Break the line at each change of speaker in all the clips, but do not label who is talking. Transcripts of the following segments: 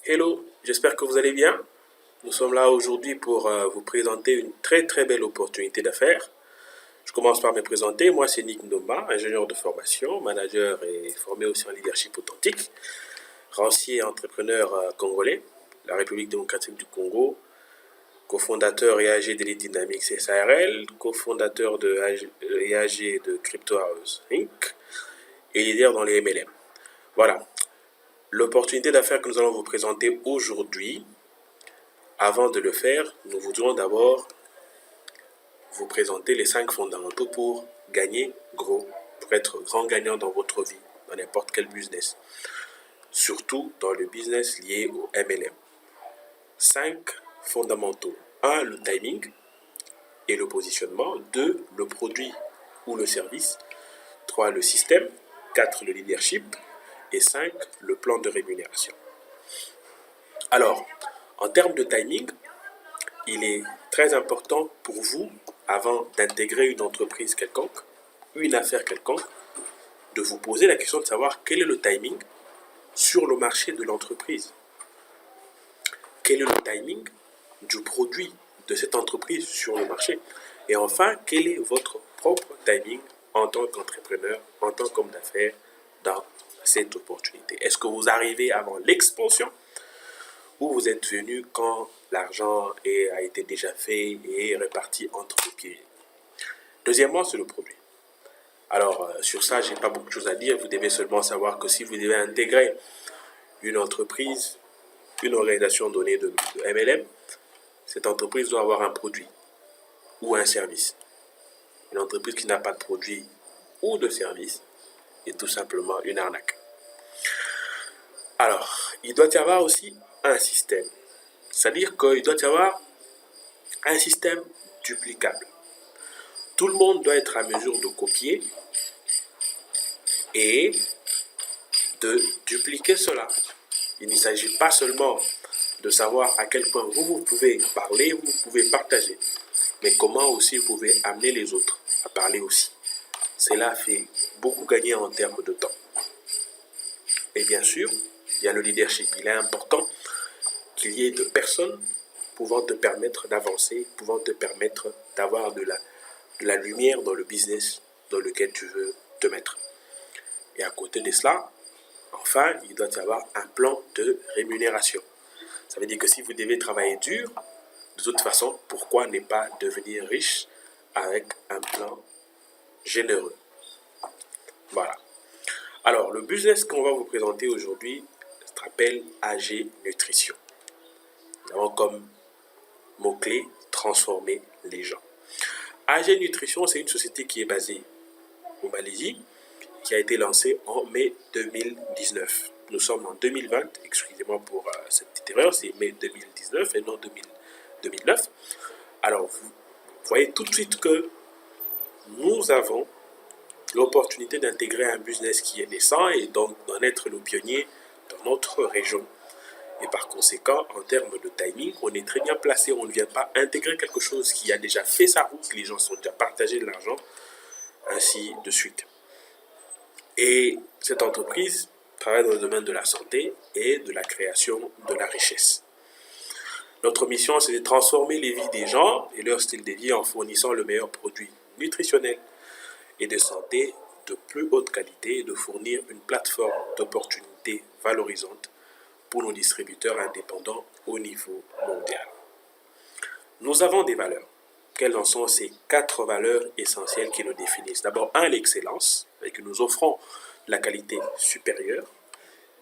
Hello, j'espère que vous allez bien. Nous sommes là aujourd'hui pour vous présenter une très belle opportunité d'affaires. Je commence par me présenter. Moi, c'est Nick Ndomba, ingénieur de formation, manager et formé aussi en leadership authentique, rancier entrepreneur congolais, la République démocratique du Congo, cofondateur EAG d'Elite Dynamics SARL, cofondateur de EAG de Crypto House Inc. et leader dans les MLM. Voilà. L'opportunité d'affaires que nous allons vous présenter aujourd'hui, avant de le faire, nous voudrions d'abord vous présenter les 5 fondamentaux pour gagner gros, pour être grand gagnant dans votre vie, dans n'importe quel business, surtout dans le business lié au MLM. 5 fondamentaux. 1. Le timing et le positionnement. 2. Le produit ou le service. 3. Le système. 4. Le leadership. Et 5. Le plan de rémunération. Alors, en termes de timing, il est très important pour vous, avant d'intégrer une entreprise quelconque, une affaire quelconque, de vous poser la question de savoir quel est le timing sur le marché de l'entreprise. Quel est le timing du produit de cette entreprise sur le marché. Et enfin, quel est votre propre timing en tant qu'entrepreneur, en tant qu'homme d'affaires dans cette opportunité. Est-ce que vous arrivez avant l'expansion ou vous êtes venu quand l'argent a été déjà fait et réparti entre les pieds? Deuxièmement, c'est le produit. Alors, sur ça, je n'ai pas beaucoup de choses à dire. Vous devez seulement savoir que si vous devez intégrer une entreprise, une organisation donnée de MLM, cette entreprise doit avoir un produit ou un service. Une entreprise qui n'a pas de produit ou de service est tout simplement une arnaque. Alors, il doit y avoir aussi un système. C'est-à-dire qu'il doit y avoir un système duplicable. Tout le monde doit être à mesure de copier et de dupliquer cela. Il ne s'agit pas seulement de savoir à quel point vous pouvez parler, vous pouvez partager, mais comment aussi vous pouvez amener les autres à parler aussi. Cela fait beaucoup gagner en termes de temps. Et bien sûr, il y a le leadership. Il est important qu'il y ait de personnes pouvant te permettre d'avancer, pouvant te permettre d'avoir de la lumière dans le business dans lequel tu veux te mettre. Et à côté de cela, enfin, il doit y avoir un plan de rémunération. Ça veut dire que si vous devez travailler dur, de toute façon, pourquoi ne pas devenir riche avec un plan généreux? Voilà. Alors, le business qu'on va vous présenter aujourd'hui s'appelle AG Nutrition. Nous avons comme mot-clé transformer les gens. AG Nutrition, c'est une société qui est basée en Malaisie, qui a été lancée en mai 2019. Nous sommes en 2020, excusez-moi pour cette petite erreur, c'est mai 2019 et non 2009. Alors, vous voyez tout de suite que nous avons l'opportunité d'intégrer un business qui est naissant et donc d'en être le pionnier dans notre région. Et par conséquent, en termes de timing, on est très bien placé. On ne vient pas intégrer quelque chose qui a déjà fait sa route, les gens sont déjà partagés de l'argent, ainsi de suite. Et cette entreprise travaille dans le domaine de la santé et de la création de la richesse. Notre mission, c'est de transformer les vies des gens et leur style de vie en fournissant le meilleur produit nutritionnel et de santé de plus haute qualité et de fournir une plateforme d'opportunités valorisantes pour nos distributeurs indépendants au niveau mondial. Nous avons des valeurs. Quelles en sont ces 4 valeurs essentielles qui nous définissent? D'abord, 1, l'excellence, et que nous offrons la qualité supérieure.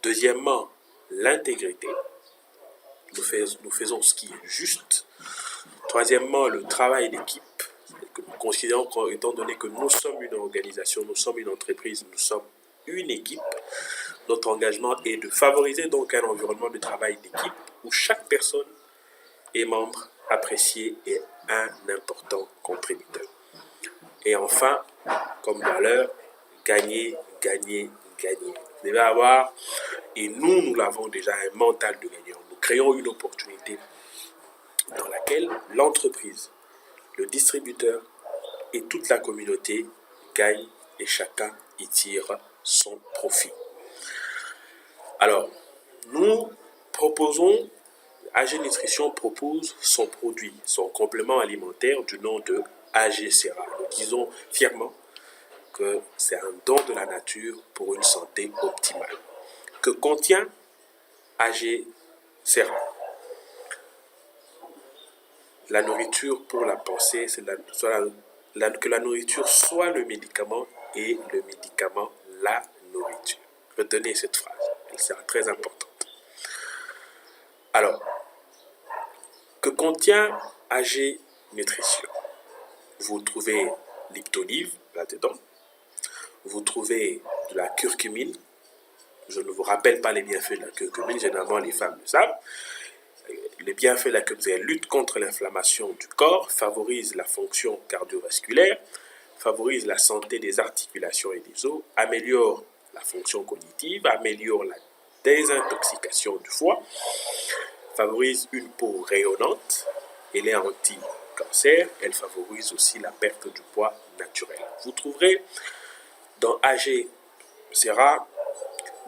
Deuxièmement, l'intégrité. Nous faisons ce qui est juste. Troisièmement, le travail d'équipe. Que nous considérons qu'étant donné que nous sommes une organisation, nous sommes une entreprise, nous sommes une équipe, notre engagement est de favoriser donc un environnement de travail d'équipe où chaque personne est membre, apprécié et un important contributeur. Et enfin, comme valeur, gagner, gagner, gagner. Vous devez avoir, et nous l'avons déjà, un mental de gagnant. Nous créons une opportunité dans laquelle l'entreprise, le distributeur et toute la communauté gagnent et chacun y tire son profit. Alors, nous AG Nutrition propose son produit, son complément alimentaire du nom de AG Sera. Nous disons fièrement que c'est un don de la nature pour une santé optimale. Que contient AG Sera? La nourriture pour la pensée, c'est que la nourriture soit le médicament et le médicament la nourriture. Retenez cette phrase, elle sera très importante. Alors, que contient AG Nutrition? Vous trouvez l'huile d'olive là-dedans, vous trouvez de la curcumine. Je ne vous rappelle pas les bienfaits de la curcumine, généralement les femmes le savent. Les bienfaits de la curcumine lutte contre l'inflammation du corps, favorise la fonction cardiovasculaire, favorise la santé des articulations et des os, améliore la fonction cognitive, améliore la désintoxication du foie, favorise une peau rayonnante, elle est anti-cancer, elle favorise aussi la perte du poids naturel. Vous trouverez dans AG Sera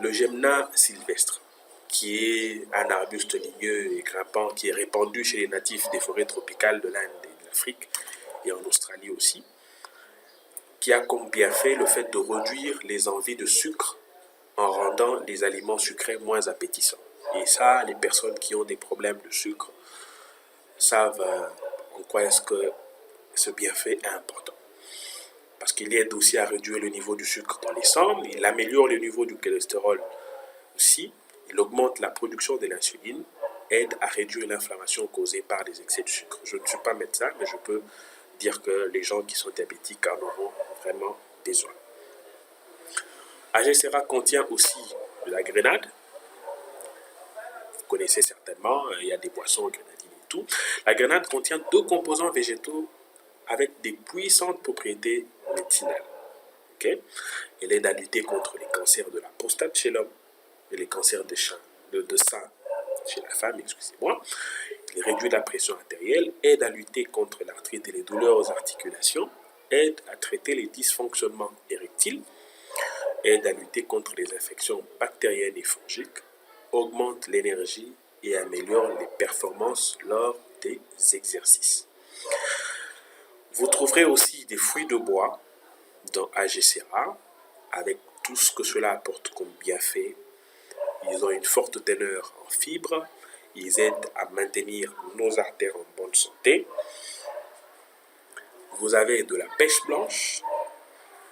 le Gemna sylvestre, qui est un arbuste ligneux et grimpant qui est répandu chez les natifs des forêts tropicales de l'Inde et de l'Afrique et en Australie aussi, qui a comme bienfait le fait de réduire les envies de sucre en rendant les aliments sucrés moins appétissants. Et ça, les personnes qui ont des problèmes de sucre savent en quoi est-ce que ce bienfait est important. Parce qu'il aide aussi à réduire le niveau du sucre dans les sangs, il améliore le niveau du cholestérol aussi, il augmente la production de l'insuline, aide à réduire l'inflammation causée par les excès de sucre. Je ne suis pas médecin, mais je peux dire que les gens qui sont diabétiques en auront vraiment besoin. AG Sera contient aussi de la grenade. Vous connaissez certainement, il y a des boissons grenadines et tout. La grenade contient 2 composants végétaux avec des puissantes propriétés médicinales. Okay? Elle aide à lutter contre les cancers de la prostate chez l'homme et les cancers de sein chez la femme, excusez-moi. Il réduit la pression artérielle, aide à lutter contre l'arthrite et les douleurs aux articulations, aide à traiter les dysfonctionnements érectiles, aide à lutter contre les infections bactériennes et fongiques, augmente l'énergie et améliore les performances lors des exercices. Vous trouverez aussi des fruits de bois dans AG Sera, avec tout ce que cela apporte comme bienfait. Ils ont une forte teneur en fibres, ils aident à maintenir nos artères en bonne santé. Vous avez de la pêche blanche,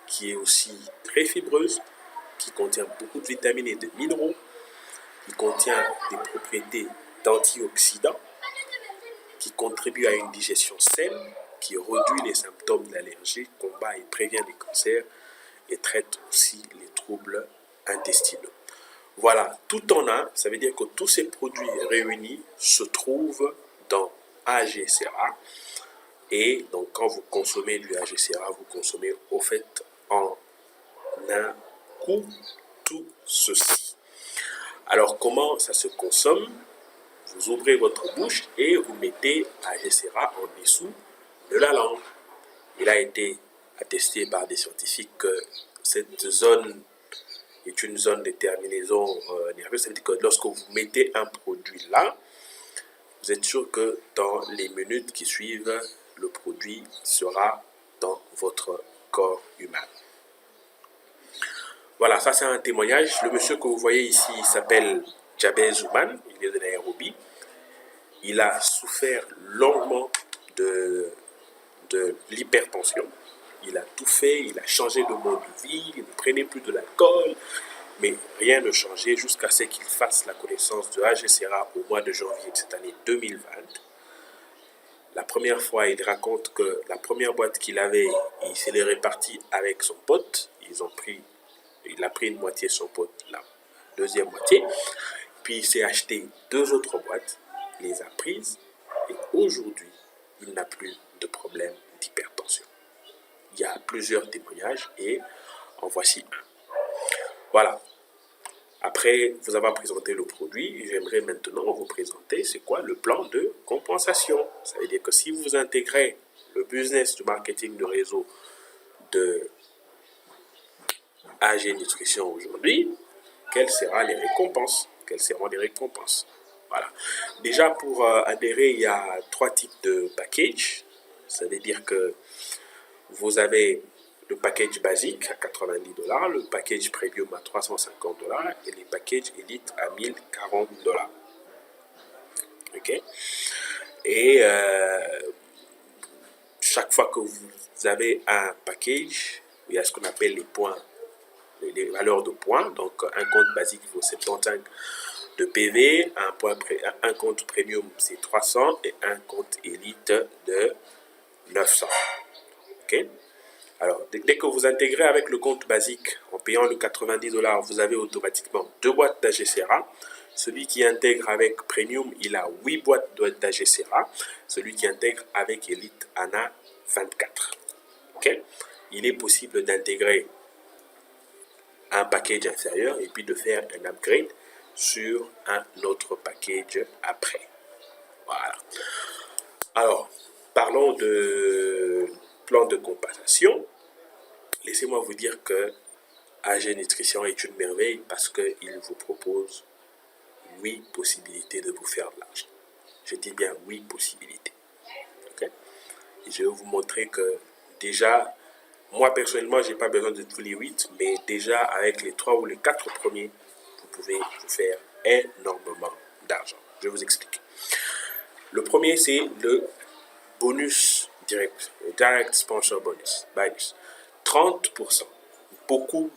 qui est aussi très fibreuse, qui contient beaucoup de vitamines et de minéraux, qui contient des propriétés d'antioxydants, qui contribue à une digestion saine, qui réduit les symptômes de l'allergie, combat et prévient les cancers et traite aussi les troubles intestinaux. Voilà, tout en un, ça veut dire que tous ces produits réunis se trouvent dans AG Sera. Et donc, quand vous consommez du AG Sera, vous consommez au fait en un coup tout ceci. Alors, comment ça se consomme? Vous ouvrez votre bouche et vous mettez AG Sera en dessous de la langue. Il a été attesté par des scientifiques que cette zone est une zone de terminaison nerveuse. Ça veut dire que lorsque vous mettez un produit là, vous êtes sûr que dans les minutes qui suivent, le produit sera dans votre corps humain. Voilà, ça c'est un témoignage. Le monsieur que vous voyez ici, il s'appelle Jabez Zouman, il vient de Nairobi. Il a souffert longuement de l'hypertension. Il a tout fait, il a changé de mode de vie, il ne prenait plus de l'alcool, mais rien ne changeait jusqu'à ce qu'il fasse la connaissance de AG Sera au mois de janvier de cette année 2020. La première fois, il raconte que la première boîte qu'il avait, il s'est les réparti avec son pote. Il a pris une moitié, son pote la deuxième moitié. Puis il s'est acheté 2 autres boîtes, il les a prises et aujourd'hui, il n'a plus de problème d'hypertension. Il y a plusieurs témoignages et en voici un. Voilà. Après vous avoir présenté le produit, j'aimerais maintenant vous présenter c'est quoi le plan de compensation. Ça veut dire que si vous intégrez le business du marketing de réseau de AG Nutrition aujourd'hui, quelles seront les récompenses? Quelles seront les récompenses? Voilà. Déjà, pour adhérer, il y a 3 types de packages. Ça veut dire que vous avez le package basique à 90 $, le package premium à 350 $ et les packages élite à 1040 $. Ok. Et chaque fois que vous avez un package, il y a ce qu'on appelle les points, les valeurs de points. Donc, un compte basique vaut 75 de PV, un compte premium c'est 300 et un compte élite de 900. Ok. Alors, dès que vous intégrez avec le compte basique, en payant le 90 $, vous avez automatiquement 2 boîtes d'AGCRA. Celui qui intègre avec Premium, il a 8 boîtes d'AGCRA. Celui qui intègre avec Elite en a 24. Okay? Il est possible d'intégrer un package inférieur et puis de faire un upgrade sur un autre package après. Voilà. Alors, parlons de plan de compensation. Laissez-moi vous dire que AG Nutrition est une merveille parce qu'il vous propose 8 possibilités de vous faire de l'argent. Je dis bien 8 possibilités. Okay? Et je vais vous montrer que déjà, moi personnellement, je n'ai pas besoin de tous les 8, mais déjà avec les 3 ou les 4 premiers, vous pouvez vous faire énormément d'argent. Je vais vous expliquer. Le premier, c'est le bonus direct, le direct sponsor bonus. 30%. Beaucoup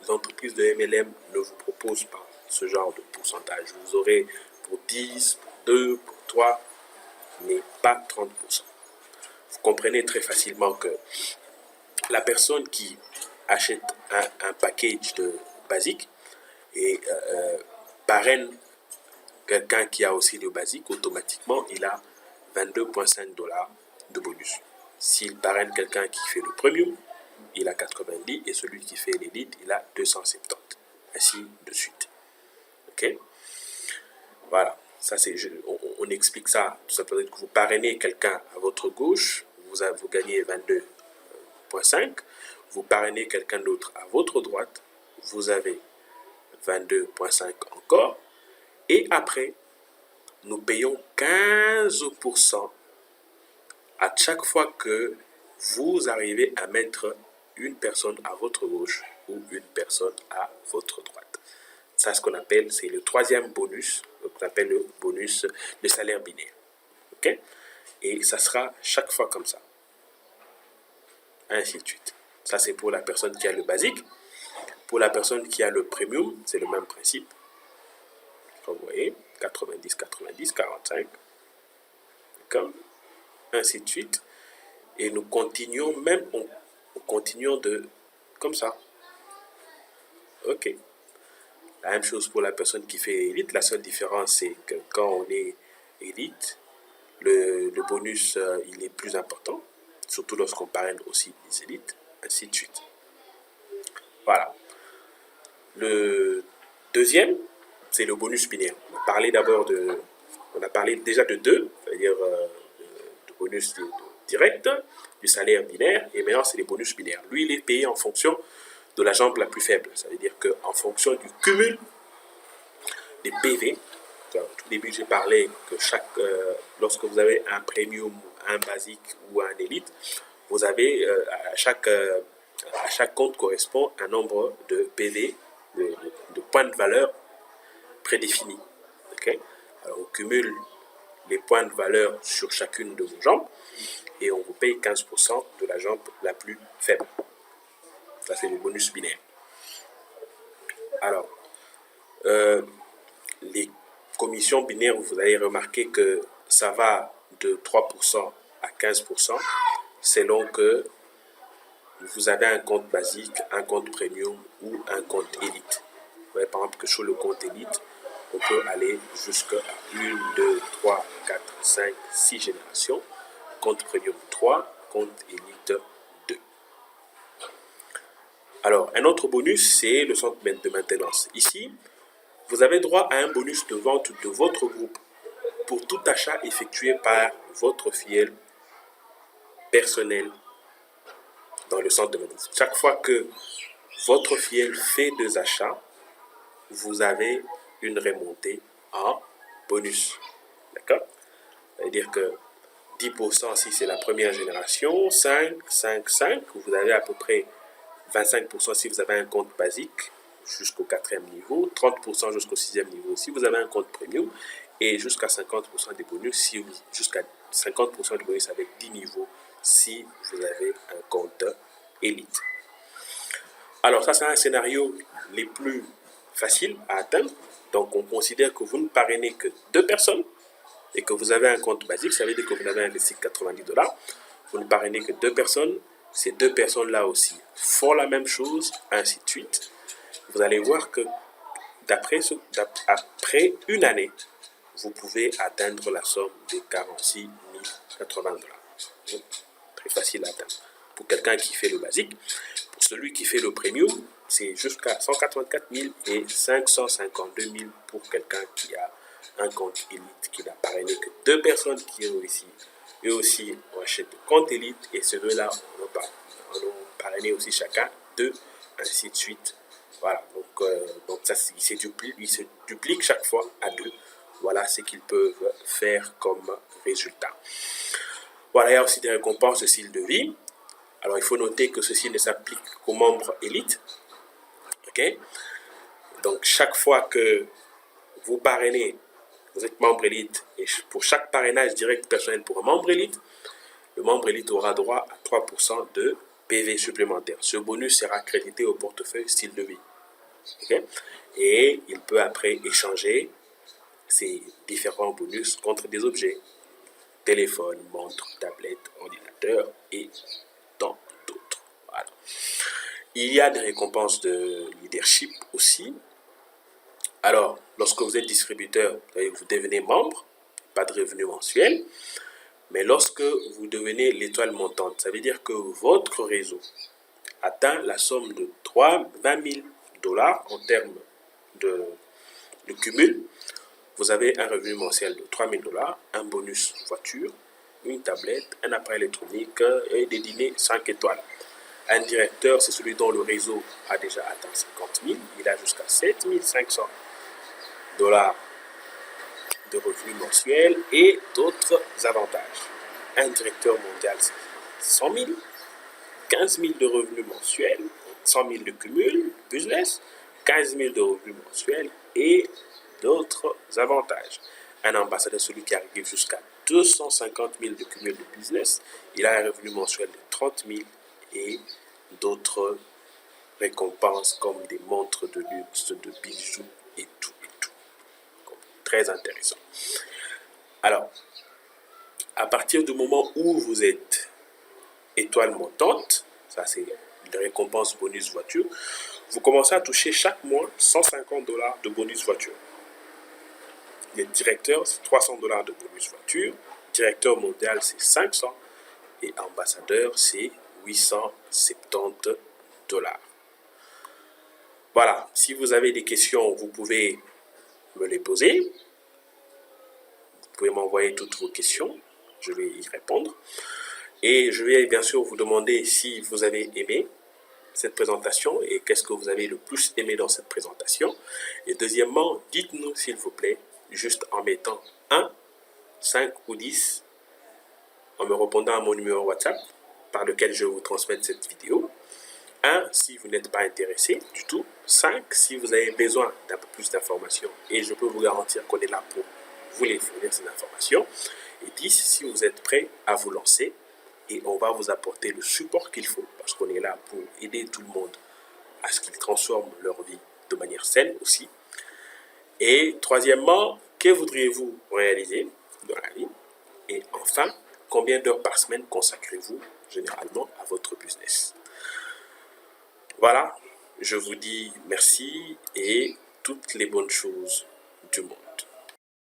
d'entreprises de MLM ne vous proposent pas ce genre de pourcentage. Vous aurez pour 10, pour 2, pour 3, mais pas 30%. Vous comprenez très facilement que la personne qui achète un package de basique et parraine quelqu'un qui a aussi le basique, automatiquement, il a 22,5 $ de bonus. S'il parraine quelqu'un qui fait le premium, il a 90 et celui qui fait l'élite, il a 270. Ainsi de suite. Ok? Voilà. Ça, on explique ça. Tout simplement que vous parrainez quelqu'un à votre gauche, vous gagnez 22,5. Vous parrainez quelqu'un d'autre à votre droite, vous avez 22,5 encore. Et après, nous payons 15% à chaque fois que vous arrivez à mettre une personne à votre gauche ou une personne à votre droite. Ça, ce qu'on appelle, c'est le troisième bonus, qu'on appelle le bonus de salaire binaire. Ok? Et ça sera chaque fois comme ça. Ainsi de suite. Ça, c'est pour la personne qui a le basique. Pour la personne qui a le premium, c'est le même principe. Vous voyez, 90, 90, 45. D'accord? Ainsi de suite. Et nous continuons, même on continuons de comme ça. Ok. La même chose pour la personne qui fait élite. La seule différence, c'est que quand on est élite, le bonus, il est plus important. Surtout lorsqu'on parraine aussi les élites, ainsi de suite. Voilà. Le deuxième, c'est le bonus binaire. On a parlé déjà de deux, c'est-à-dire de bonus direct, du salaire binaire, et maintenant c'est les bonus binaires. Lui, il est payé en fonction de la jambe la plus faible. Ça veut dire qu'en fonction du cumul des PV, au tout début j'ai parlé que lorsque vous avez un premium, un basique ou un élite, vous avez à chaque compte correspond un nombre de PV, de points de valeur prédéfinis. Okay? Alors on cumule les points de valeur sur chacune de vos jambes et on vous paye 15% de la jambe la plus faible. Ça, c'est le bonus binaire. Alors, les commissions binaires, vous allez remarquer que ça va de 3% à 15% selon que vous avez un compte basique, un compte premium ou un compte élite. Vous voyez, par exemple, que sur le compte élite, on peut aller jusqu'à 1, 2, 3, 4, 5, 6 générations. Compte premium 3, compte élite 2. Alors, un autre bonus, c'est le centre de maintenance. Ici, vous avez droit à un bonus de vente de votre groupe pour tout achat effectué par votre filleul personnel dans le centre de maintenance. Chaque fois que votre filleul fait 2 achats, vous avez une remontée en bonus. D'accord? C'est-à-dire que 10% si c'est la première génération, 5, 5, 5, vous avez à peu près 25% si vous avez un compte basique jusqu'au 4e niveau, 30% jusqu'au 6e niveau si vous avez un compte premium, et jusqu'à 50% des bonus, jusqu'à 50% de bonus avec 10 niveaux si vous avez un compte élite. Alors ça, c'est un scénario les plus faciles à atteindre. Donc on considère que vous ne parrainez que 2 personnes et que vous avez un compte basique, ça veut dire que vous avez investi 90 $. Vous ne parrainez que 2 personnes. Ces 2 personnes-là aussi font la même chose, ainsi de suite. Vous allez voir que après une année, vous pouvez atteindre la somme de 46 080 $. Très facile à atteindre pour quelqu'un qui fait le basique. Pour celui qui fait le premium, c'est jusqu'à 184 552 000 pour quelqu'un qui a un compte élite, qui n'a parrainé que 2 personnes qui ont réussi. Eux aussi, on achète le compte élite et ceux-là, on a parrainé aussi chacun 2, ainsi de suite. Voilà, donc ça, il se duplique chaque fois à 2. Voilà ce qu'ils peuvent faire comme résultat. Voilà, il y a aussi des récompenses de style de vie. Alors, il faut noter que ceci ne s'applique qu'aux membres élites. OK? Donc, chaque fois que vous parrainez, vous êtes membre élite, et pour chaque parrainage direct personnel pour un membre élite, le membre élite aura droit à 3% de PV supplémentaire. Ce bonus sera crédité au portefeuille style de vie. Okay? Et il peut après échanger ces différents bonus contre des objets, téléphone, montre, tablette, ordinateur et tant d'autres. Voilà. Il y a des récompenses de leadership aussi. Alors, lorsque vous êtes distributeur, vous devenez membre, pas de revenu mensuel. Mais lorsque vous devenez l'étoile montante, ça veut dire que votre réseau atteint la somme de 20 000 $ en termes de cumul. Vous avez un revenu mensuel de 3 000 $, un bonus voiture, une tablette, un appareil électronique et des dîners 5 étoiles. Un directeur, c'est celui dont le réseau a déjà atteint 50 000. Il a jusqu'à 7 500 $ de revenus mensuels et d'autres avantages. Un directeur mondial, c'est 100 000, 15 000 de revenus mensuels, 100 000 de cumul, business, 15 000 de revenus mensuels et d'autres avantages. Un ambassadeur, celui qui arrive jusqu'à 250 000 de cumul de business, il a un revenu mensuel de 30 000 et d'autres récompenses comme des montres de luxe, de bijoux et tout. Très intéressant. Alors, à partir du moment où vous êtes étoile montante, ça c'est les récompenses bonus voiture, vous commencez à toucher chaque mois 150 $ de bonus voiture. Les directeurs, c'est 300 $ de bonus voiture. Directeur mondial, c'est 500. Et ambassadeur, c'est 870 $. Voilà, si vous avez des questions, vous pouvez me les poser. Vous pouvez m'envoyer toutes vos questions, je vais y répondre. Et je vais bien sûr vous demander si vous avez aimé cette présentation et qu'est-ce que vous avez le plus aimé dans cette présentation. Et deuxièmement, dites-nous s'il vous plaît, juste en mettant 1, 5 ou 10, en me répondant à mon numéro WhatsApp par lequel je vais vous transmettre cette vidéo. 1 si vous n'êtes pas intéressé du tout. 5 si vous avez besoin d'un peu plus d'informations et je peux vous garantir qu'on est là pour vous les fournir ces informations. Et 10 si vous êtes prêt à vous lancer et on va vous apporter le support qu'il faut parce qu'on est là pour aider tout le monde à ce qu'ils transforment leur vie de manière saine aussi. Et troisièmement, que voudriez-vous réaliser dans la vie? Et enfin, combien d'heures par semaine consacrez-vous généralement à votre business? Voilà, je vous dis merci et toutes les bonnes choses du monde.